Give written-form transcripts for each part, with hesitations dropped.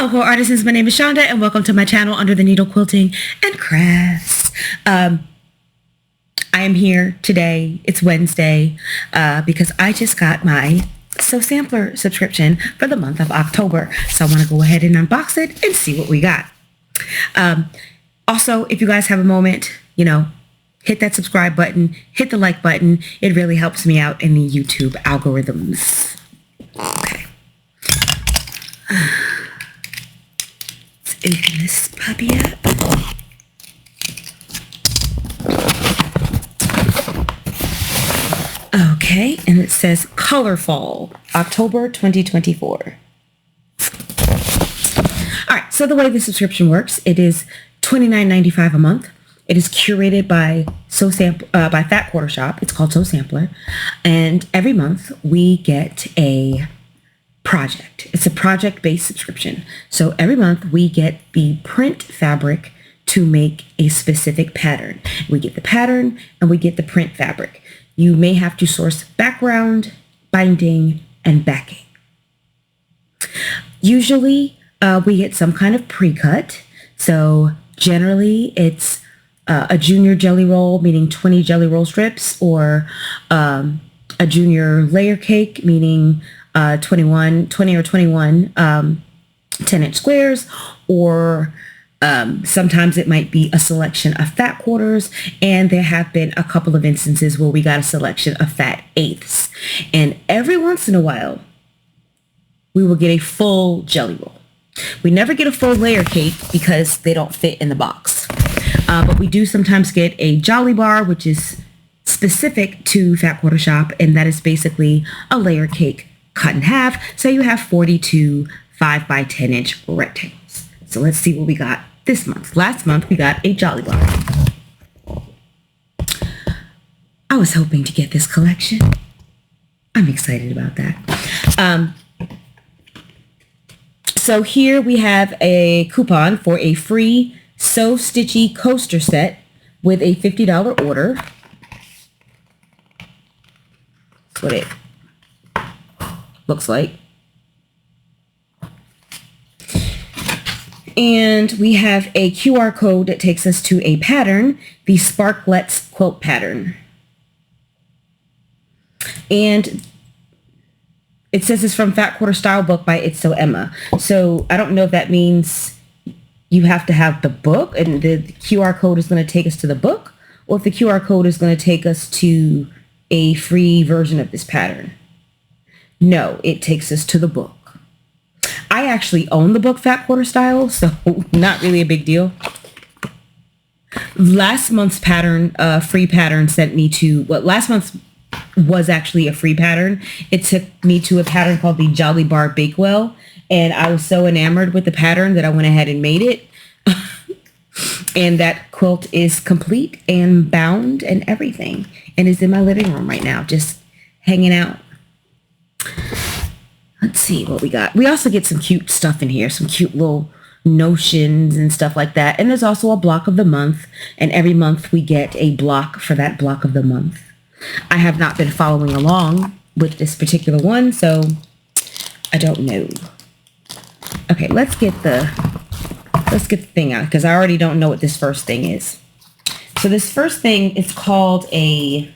Hello, core artisans. My name is Shonda, and welcome to my channel Under the Needle Quilting and Crafts. I am here today. It's Wednesday because I just got my Sampler subscription for the month of October. So I want to go ahead and unbox it and see what we got. Also, if you guys have a moment, hit that subscribe button, hit the like button. It really helps me out in the YouTube algorithms. Okay. Let's open this puppy up. Okay, and it says ColorFall, October 2024. All right, so the way the subscription works, it is $29.95 a month. It is curated by by Fat Quarter Shop. It's called Sampler, and every month we get a project. It's a project-based subscription. So every month we get the print fabric to make a specific pattern. We get the pattern and we get the print fabric. You may have to source background, binding, and backing. Usually we get some kind of pre-cut. So generally it's a junior jelly roll, meaning 20 jelly roll strips, or a junior layer cake, meaning 20 or 21 10-inch squares, or sometimes it might be a selection of fat quarters, and there have been a couple of instances where we got a selection of fat eighths. And every once in a while, we will get a full jelly roll. We never get a full layer cake because they don't fit in the box. But we do sometimes get a Jolly Bar, which is specific to Fat Quarter Shop, and that is basically a layer cake cut in half. So you have 42 5 by 10 inch rectangles. So let's see what we got this month. Last month we got a Jolly Bar. I was hoping to get this collection. I'm excited about that. So here we have a coupon for a free So Stitchy coaster set with a $50 order. That's what it looks like. And we have a QR code that takes us to a pattern, the Sparklets quilt pattern. And it says it's from Fat Quarter Style Book by It's So Emma. So I don't know if that means you have to have the book and the QR code is going to take us to the book, or if the QR code is going to take us to a free version of this pattern. No, it takes us to the book. I actually own the book Fat Quarter Style, so not really a big deal. Last month's pattern, free pattern, sent me to what last month was actually a free pattern. It took me to a pattern called the Jolly Bar Bakewell, and I was so enamored with the pattern that I went ahead and made it. And that quilt is complete and bound and everything, and is in my living room right now, just hanging out. Let's see what we got. We also get some cute stuff in here, some cute little notions and stuff like that. And there's also a block of the month, and every month we get a block for that block of the month. I have not been following along with this particular one, so I don't know. Okay, let's get the thing out, because I already don't know what this first thing is. So this first thing is called a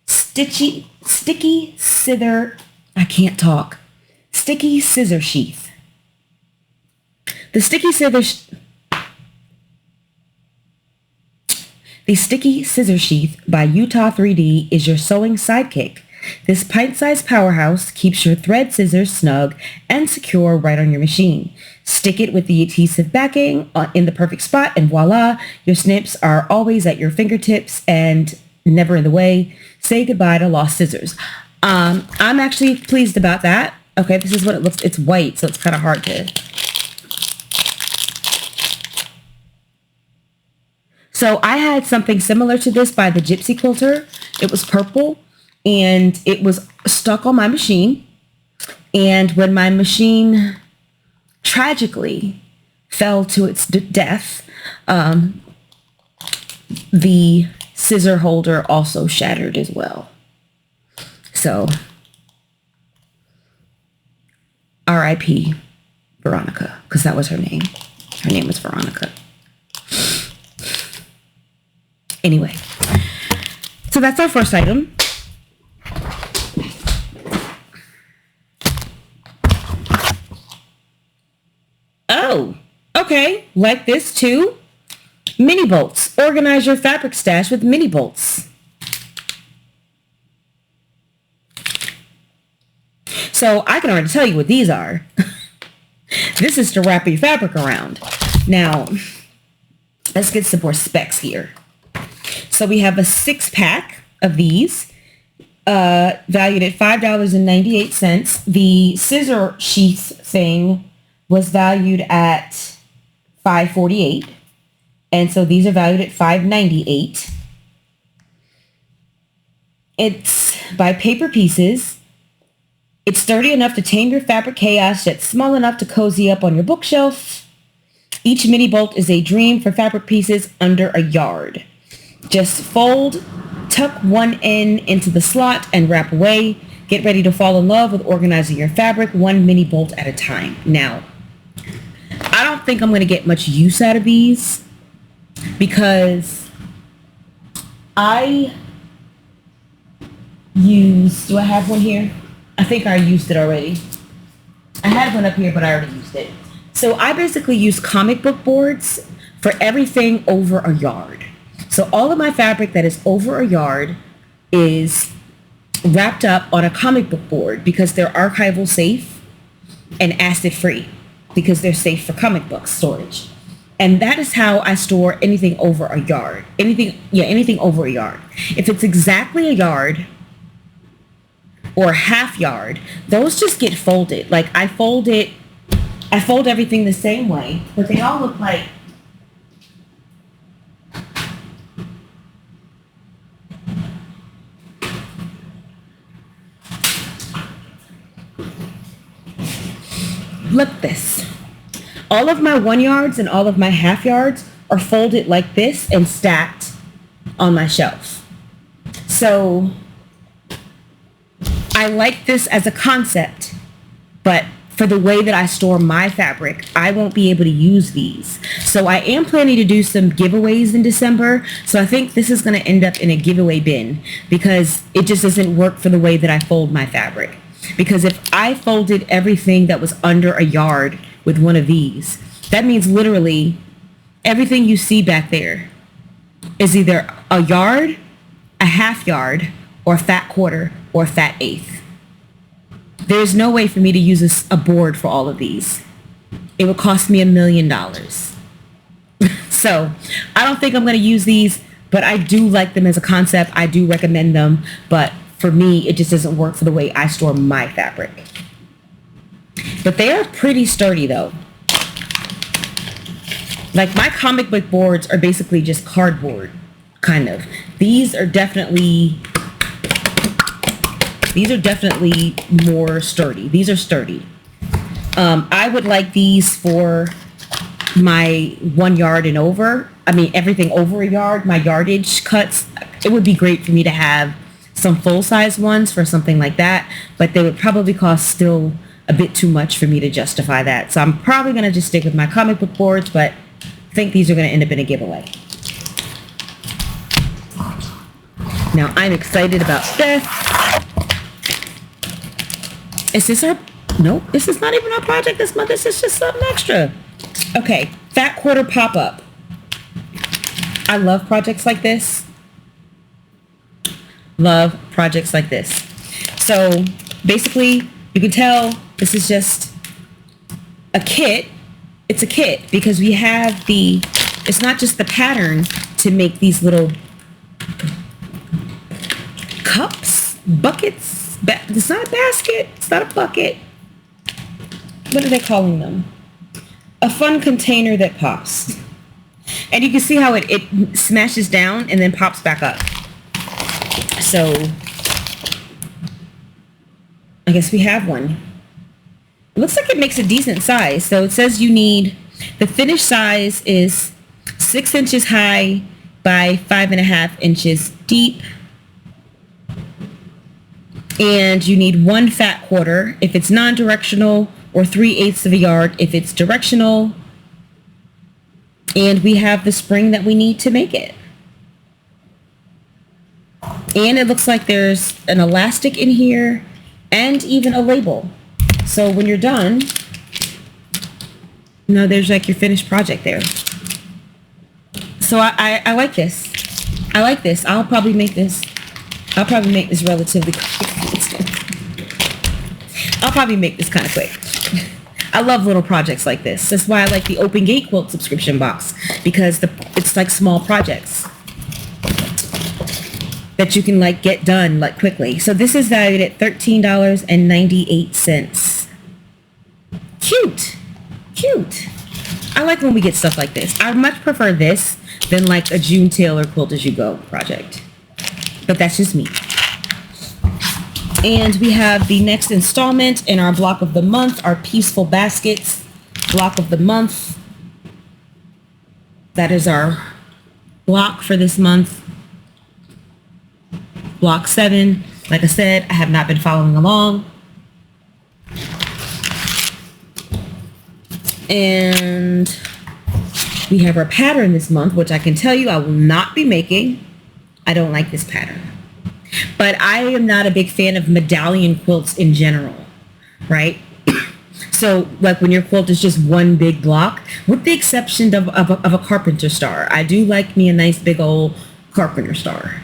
sticky scissor. I can't talk. Sticky scissor sheath. The sticky scissor sheath by Utah 3D is your sewing sidekick. This pint-sized powerhouse keeps your thread scissors snug and secure right on your machine. Stick it with the adhesive backing in the perfect spot, and voila, your snips are always at your fingertips and never in the way. Say goodbye to lost scissors. I'm actually pleased about that. Okay, this is what it looks. It's white, so it's kind of hard to. So I had something similar to this by the Gypsy Quilter. It was purple, and it was stuck on my machine. And when my machine tragically fell to its death, the scissor holder also shattered as well. So RIP. Veronica, because that was her name. Her name was Veronica. Anyway, so that's our first item. Oh, okay, like this too. Mini bolts. Organize your fabric stash with mini bolts. So I can already tell you what these are. This is to wrap your fabric around. Now, let's get some more specs here. So we have a 6-pack of these, valued at $5.98. The scissor sheath thing was valued at $5.48. And so these are valued at $5.98. It's by Paper Pieces. It's sturdy enough to tame your fabric chaos, yet small enough to cozy up on your bookshelf. Each mini bolt is a dream for fabric pieces under a yard. Just fold, tuck one end into the slot, and wrap away. Get ready to fall in love with organizing your fabric one mini bolt at a time. Now, I don't think I'm going to get much use out of these because I used, do I have one here? I think I used it already. I had one up here, but I already used it. So I basically use comic book boards for everything over a yard. So all of my fabric that is over a yard is wrapped up on a comic book board because they're archival safe and acid free because they're safe for comic book storage. And that is how I store anything over a yard. Anything over a yard. If it's exactly a yard or half yard, those just get folded. Like I fold everything the same way, but they all look like look this. All of my 1 yards and all of my half yards are folded like this and stacked on my shelf. So I like this as a concept, but for the way that I store my fabric, I won't be able to use these. So I am planning to do some giveaways in December. So I think this is going to end up in a giveaway bin because it just doesn't work for the way that I fold my fabric. Because if I folded everything that was under a yard with one of these, that means literally everything you see back there is either a yard, a half yard, or a fat quarter, or a fat eighth. There's no way for me to use a board for all of these. It would cost me $1 million. So I don't think I'm going to use these, but I do like them as a concept. I do recommend them, but for me, it just doesn't work for the way I store my fabric. But they are pretty sturdy though. Like my comic book boards are basically just cardboard, kind of. These are definitely more sturdy. These are sturdy. I would like these for my 1 yard and over. I mean, everything over a yard, my yardage cuts. It would be great for me to have some full-size ones for something like that, but they would probably cost still a bit too much for me to justify that. So I'm probably going to just stick with my comic book boards, but I think these are going to end up in a giveaway. Now, I'm excited about this. Is this our... Nope, this is not even our project this month. This is just something extra. Okay, Fat Quarter Pop-Up. I love projects like this. Love projects like this. So basically, you can tell this is just a kit. It's a kit because we have the, it's not just the pattern to make these little cups, buckets. It's not a basket. It's not a bucket. What are they calling them? A fun container that pops. And you can see how it smashes down and then pops back up. So I guess we have one. It looks like it makes a decent size. So it says you need, the finished size is 6 inches high by 5.5 inches deep. And you need 1 fat quarter. If it's non-directional, or 3/8 of a yard if it's directional. And we have the spring that we need to make it. And it looks like there's an elastic in here and even a label. So when you're done, there's like your finished project there. So I like this. I like this. I'll probably make this relatively quick. I'll probably make this kind of quick. I love little projects like this. That's why I like the Open Gate Quilt subscription box, because it's like small projects that you can like get done like quickly. So this is valued at $13.98. Cute. I like when we get stuff like this. I much prefer this than like a June Taylor Quilt As You Go project. But that's just me. And we have the next installment in our block of the month, our Peaceful Baskets block of the month. That is our block for this month. Block 7. Like I said, I have not been following along. And we have our pattern this month, which I can tell you I will not be making. I don't like this pattern. But I am not a big fan of medallion quilts in general, right? So like when your quilt is just one big block, with the exception of a carpenter star. I do like me a nice big old carpenter star.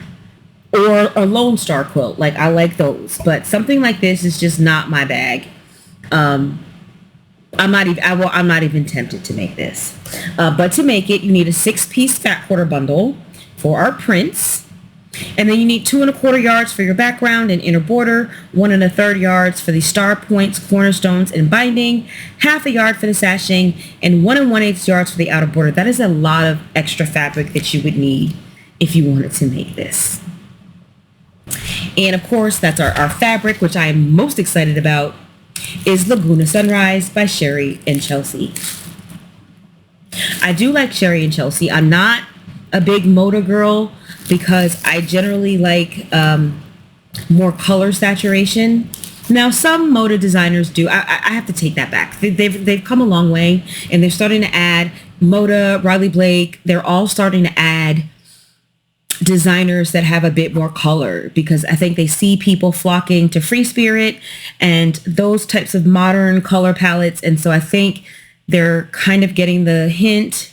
Or a Lone Star quilt. Like I like those. But something like this is just not my bag. I'm not even tempted to make this. But to make it, you need a 6-piece fat quarter bundle for our prints. And then you need 2 1/4 yards for your background and inner border, 1 1/3 yards for the star points, cornerstones, and binding, 1/2 yard for the sashing, and 1 1/8 yards for the outer border. That is a lot of extra fabric that you would need if you wanted to make this. And of course, that's our fabric, which I am most excited about, is Laguna Sunrise by Sherry and Chelsea. I do like Sherry and Chelsea. I'm not a big motor girl because I generally like more color saturation. Now, some motor designers do. I have to take that back. They've come a long way, and they're starting to add Moda, Riley Blake. They're all starting to add designers that have a bit more color, because I think they see people flocking to Free Spirit and those types of modern color palettes. And so I think they're kind of getting the hint,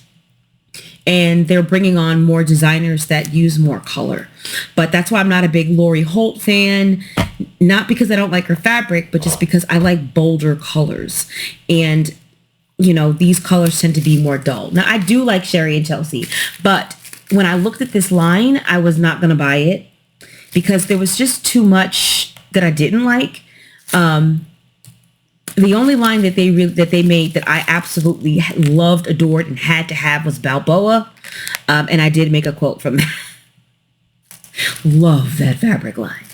and they're bringing on more designers that use more color. But that's why I'm not a big Lori Holt fan, not because I don't like her fabric, but just because I like bolder colors. And, these colors tend to be more dull. Now, I do like Sherry and Chelsea, but when I looked at this line, I was not going to buy it because there was just too much that I didn't like. The only line that they made that I absolutely loved, adored, and had to have was Balboa. And I did make a quote from that. Love that fabric line.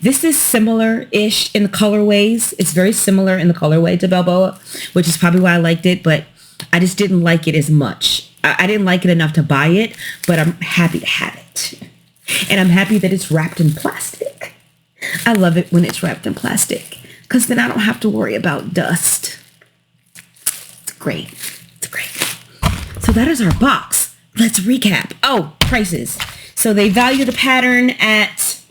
This is similar-ish in the colorways. It's very similar in the colorway to Balboa, which is probably why I liked it, but I just didn't like it as much. I didn't like it enough to buy it, but I'm happy to have it. And I'm happy that it's wrapped in plastic. I love it when it's wrapped in plastic, because then I don't have to worry about dust. It's great. It's great. So that is our box. Let's recap. Oh, prices. So they value the pattern at,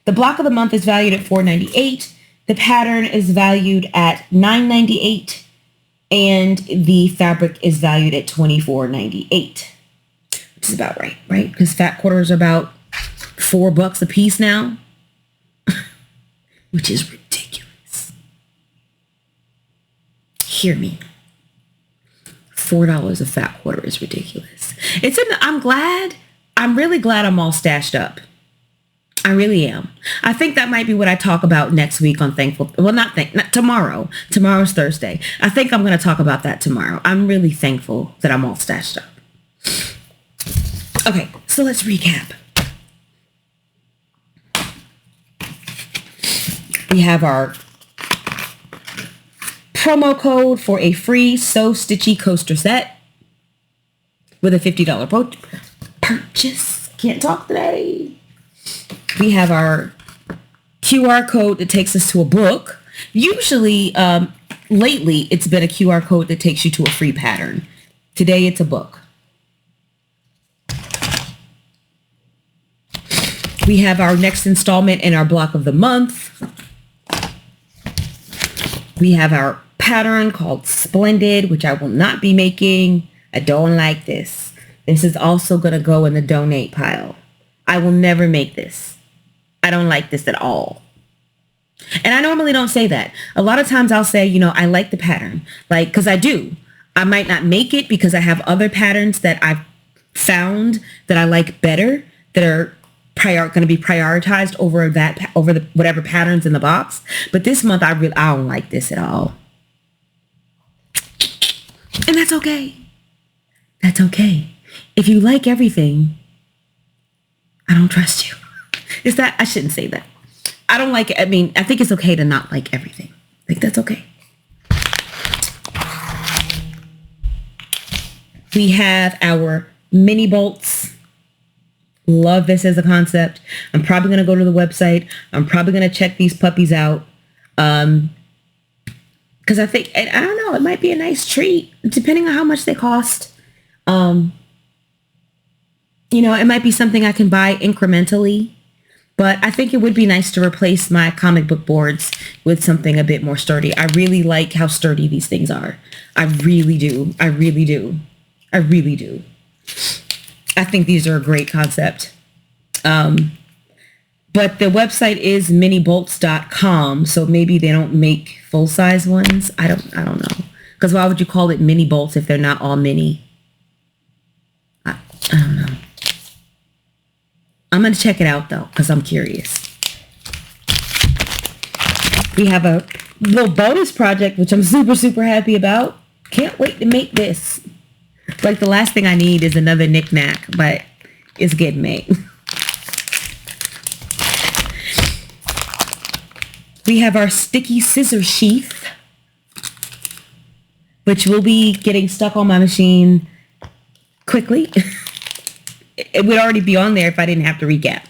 the block of the month is valued at $4.98. The pattern is valued at $9.98. And the fabric is valued at $24.98, which is about right? Because fat quarters are about $4 a piece now, which is ridiculous. Hear me. $4 a fat quarter is ridiculous. I'm really glad I'm all stashed up. I really am. I think that might be what I talk about next week on Thankful. Well, not tomorrow. Tomorrow's Thursday. I think I'm going to talk about that tomorrow. I'm really thankful that I'm all stashed up. Okay, so let's recap. We have our promo code for a free So Stitchy coaster set with a $50 purchase. Can't talk today. We have our QR code that takes us to a book. Usually lately, it's been a QR code that takes you to a free pattern. Today, it's a book. We have our next installment in our block of the month. We have our pattern called Splendid, which I will not be making. I don't like this. This is also going to go in the donate pile. I will never make this. I don't like this at all. And I normally don't say that. A lot of times I'll say, you know, I like the pattern. Like, because I do. I might not make it because I have other patterns that I've found that I like better, that are going to be prioritized over the whatever patterns in the box. But this month I don't like this at all. And that's okay. That's okay. If you like everything, I don't trust you. I shouldn't say that. I don't like it. I mean, I think it's okay to not like everything. Like, that's okay. We have our mini bolts. Love this as a concept. I'm probably going to go to the website. I'm probably going to check these puppies out. Because I think, I don't know, it might be a nice treat, depending on how much they cost. You know, it might be something I can buy incrementally. But I think it would be nice to replace my comic book boards with something a bit more sturdy. I really like how sturdy these things are. I really do. I really do. I really do. I think these are a great concept. But the website is minibolts.com, so maybe they don't make full-size ones. I don't know. Because why would you call it mini bolts if they're not all mini? I don't know. I'm going to check it out, though, because I'm curious. We have a little bonus project, which I'm super, super happy about. Can't wait to make this. Like, the last thing I need is another knick-knack, but it's getting made. We have our sticky scissor sheath, which will be getting stuck on my machine quickly. It would already be on there if I didn't have to recap.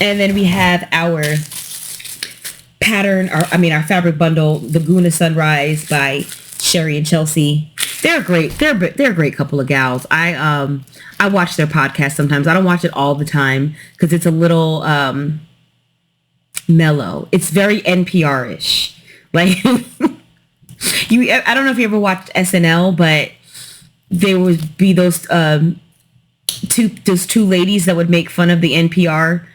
And then we have our pattern, our fabric bundle, Laguna Sunrise by Sherry and Chelsea. They're great. They're a great couple of gals. I watch their podcast sometimes. I don't watch it all the time because it's a little mellow. It's very NPR-ish. Like I don't know if you ever watched SNL, but there would be those two ladies that would make fun of the NPR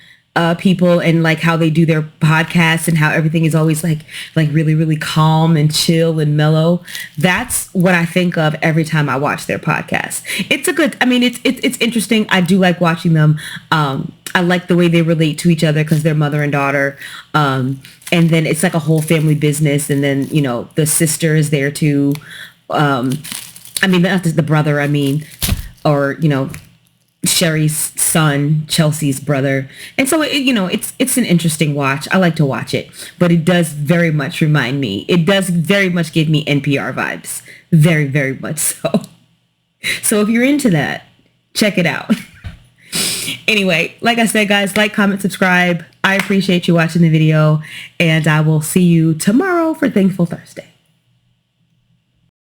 people and like how they do their podcasts and how everything is always like really, really calm and chill and mellow. That's what I think of every time I watch their podcast. It's interesting. I do like watching them. I like the way they relate to each other because they're mother and daughter. And then it's like a whole family business. And then, you know, the sister is there too. Not the brother, or, you know, Sherry's son, Chelsea's brother. And so, it's an interesting watch. I like to watch it, but it does very much remind me. It does very much give me NPR vibes. Very, very much so. So if you're into that, check it out. Anyway, like I said, guys, like, comment, subscribe. I appreciate you watching the video, and I will see you tomorrow for Thankful Thursday.